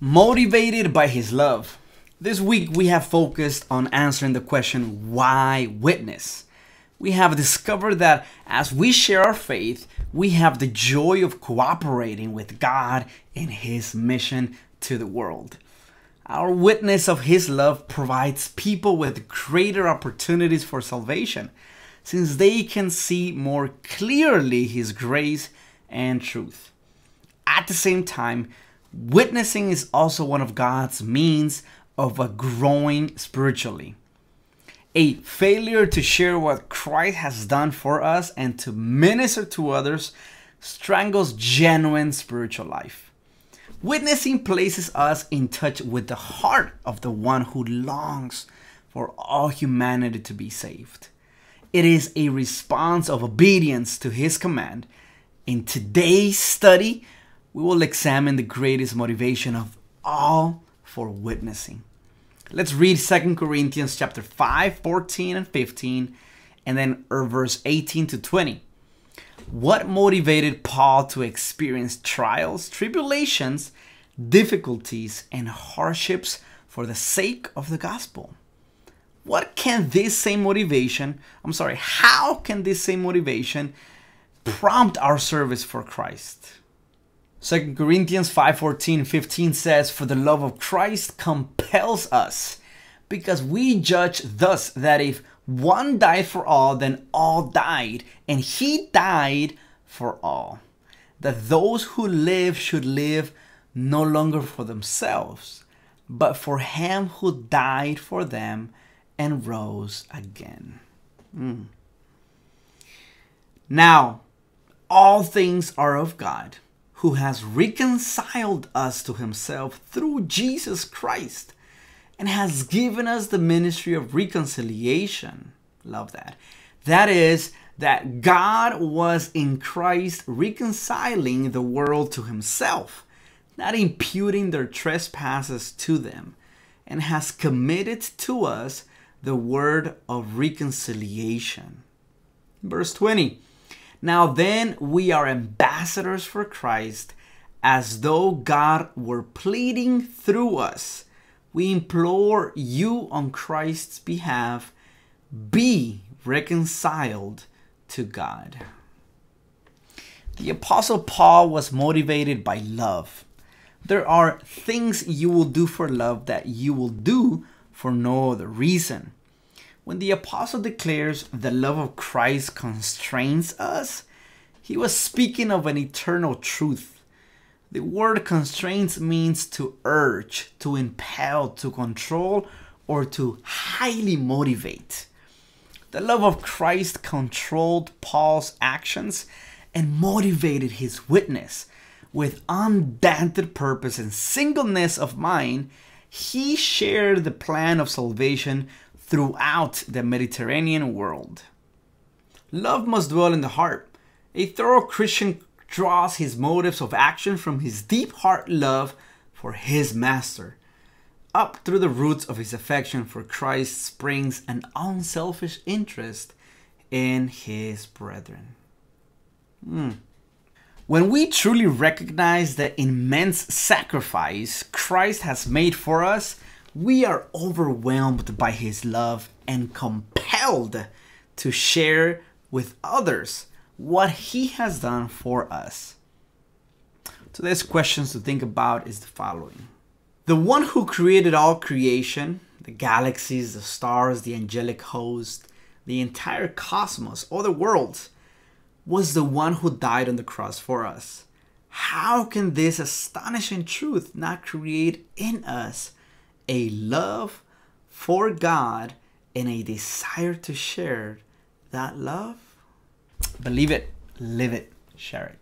Motivated by his love. This week we have focused on answering the question, why witness? We have discovered that as we share our faith, we have the joy of cooperating with God in his mission to the world. Our witness of his love provides people with greater opportunities for salvation, since they can see more clearly his grace and truth. At the same time, witnessing is also one of God's means of growing spiritually. A failure to share what Christ has done for us and to minister to others strangles genuine spiritual life. Witnessing places us in touch with the heart of the one who longs for all humanity to be saved. It is a response of obedience to his command. In today's study, we will examine the greatest motivation of all for witnessing. Let's read 2 Corinthians chapter 5, 14 and 15, and then verse 18 to 20. What motivated Paul to experience trials, tribulations, difficulties, and hardships for the sake of the gospel? How can this same motivation prompt our service for Christ? 2 Corinthians 5:14, 15 says, "For the love of Christ compels us, because we judge thus that if one died for all, then all died, and he died for all. That those who live should live no longer for themselves, but for him who died for them and rose again." Now, all things are of God, who has reconciled us to himself through Jesus Christ and has given us the ministry of reconciliation. Love that. That is, that God was in Christ reconciling the world to himself, not imputing their trespasses to them, and has committed to us the word of reconciliation. Verse 20. Now then, we are ambassadors for Christ, as though God were pleading through us. We implore you on Christ's behalf, be reconciled to God. The Apostle Paul was motivated by love. There are things you will do for love that you will do for no other reason. When the apostle declares the love of Christ constrains us, he was speaking of an eternal truth. The word constraints means to urge, to impel, to control, or to highly motivate. The love of Christ controlled Paul's actions and motivated his witness. With undaunted purpose and singleness of mind, he shared the plan of salvation throughout the Mediterranean world. Love must dwell in the heart. A thorough Christian draws his motives of action from his deep heart love for his master. Up through the roots of his affection for Christ springs an unselfish interest in his brethren. When we truly recognize the immense sacrifice Christ has made for us, we are overwhelmed by his love and compelled to share with others what he has done for us. Today's questions to think about is the following. The one who created all creation, the galaxies, the stars, the angelic host, the entire cosmos, all the worlds, was the one who died on the cross for us. How can this astonishing truth not create in us a love for God and a desire to share that love? Believe it, live it, share it.